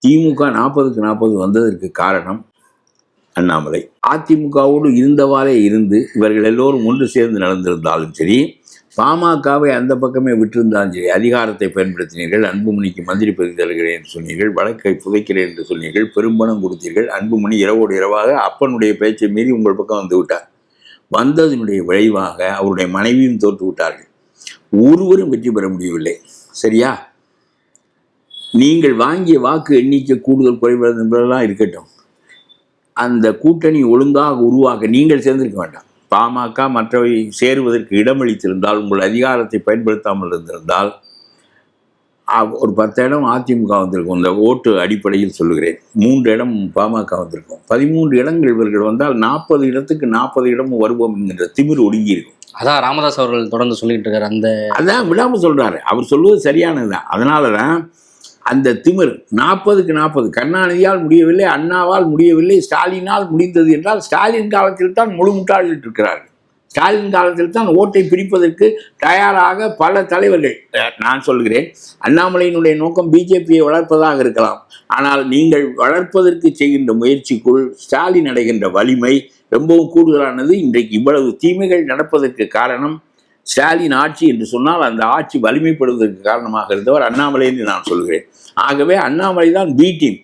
திமுக 40க்கு 40 வந்ததற்கு காரணம் அண்ணாமலை. அதிமுகவோடு இருந்தவாறே இருந்து இவர்கள் எல்லோரும் ஒன்று சேர்ந்து நடந்திருந்தாலும் சரி, பாமகவை அந்த பக்கமே விட்டிருந்தாலும் சரி, அதிகாரத்தை பயன்படுத்தினீர்கள், அன்புமணிக்கு மந்திரி பதவி தருகிறேன் என்று சொன்னீர்கள், வழக்கை புதைக்கிறேன் என்று சொன்னீர்கள், பெரும்பணம் கொடுத்தீர்கள். அன்புமணி இரவோடு இரவாக அப்பனுடைய பேச்சை மீறி உங்கள் பக்கம் வந்து விட்டார். வந்ததனுடைய விளைவாக அவருடைய மனைவியும் தோற்று விட்டார்கள். ஒருவரும் வெற்றி பெற முடியவில்லை. சரியா? நீங்கள் வாங்கிய வாக்கு எண்ணிக்கை கூடுதல் குறைவது என்பதெல்லாம் இருக்கட்டும், அந்த கூட்டணி ஒழுங்காக உருவாக்க நீங்கள் சேர்ந்திருக்க வேண்டாம். பாமக மற்றவை சேருவதற்கு இடமளித்திருந்தால், உங்கள் அதிகாரத்தை பயன்படுத்தாமல் இருந்திருந்தால் ஒரு 10 இடம் அதிமுக வந்திருக்கும். இந்த ஓட்டு அடிப்படையில் சொல்லுகிறேன். 3 இடம் பாமக வந்திருக்கும். 13 இடங்கள் இவர்கள் வந்தால் 40 இடத்துக்கு 40 இடமும் வருவோம் என்கின்ற திமிர் ஒடுங்கி இருக்கும். அதான் ராமதாஸ் அவர்கள் தொடர்ந்து சொல்லிட்டு இருக்காரு. அதான் விடாமல் சொல்றாரு. அவர் சொல்வது சரியானதுதான். அதனாலதான் அந்த திமிர் 40க்கு 40 கருணாநிதியால் முடியவில்லை, அண்ணாவால் முடியவில்லை, ஸ்டாலினால் முடிந்தது என்றால் ஸ்டாலின் காலத்தில் தான் முழு முட்டாளில் இருக்கிறார்கள். ஸ்டாலின் காலத்தில் தான் ஓட்டை பிரிப்பதற்கு தயாராக பல தலைவர்கள். நான் சொல்கிறேன், அண்ணாமலையினுடைய நோக்கம் பிஜேபியை வளர்ப்பதாக இருக்கலாம். ஆனால் நீங்கள் வளர்ப்பதற்கு செய்கின்ற முயற்சிக்குள் ஸ்டாலின் அடைகின்ற வலிமை ரொம்பவும் கூடுதலானது. இன்றைக்கு இவ்வளவு தீமைகள் நடப்பதற்கு காரணம் ஸ்டாலின் ஆட்சி என்று சொன்னால் அந்த ஆட்சி வலிமைப்படுவதற்கு காரணமாக இருந்தவர் அண்ணாமலை என்று நான் சொல்கிறேன். ஆகவே அண்ணாமலை தான் பி டீம்.